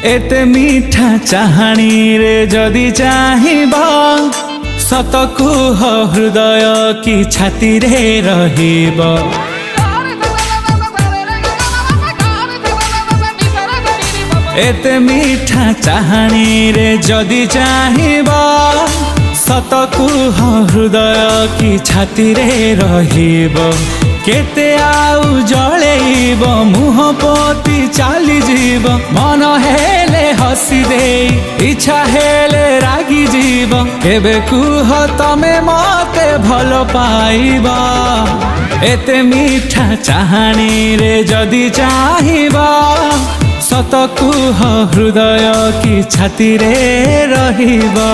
एते मीठा चाहाणी रे जदि चाहिबा सत कुह हृदय कि छाती रे रहिबा। एते मीठा चाहाणी रे जदि चाहिबा सत कुह हृदय कि छाती रे रहिबा। केते आउ जळेइब मुह पोती चाली जीव मन हेले हसी दे इच्छा हेले रागी जीव। केबे कुह तमे मते भल पाइबा एते मीठा चाहाणी रे जदि चाहिबा सत कुह हृदय कि छाती रे रहिबा।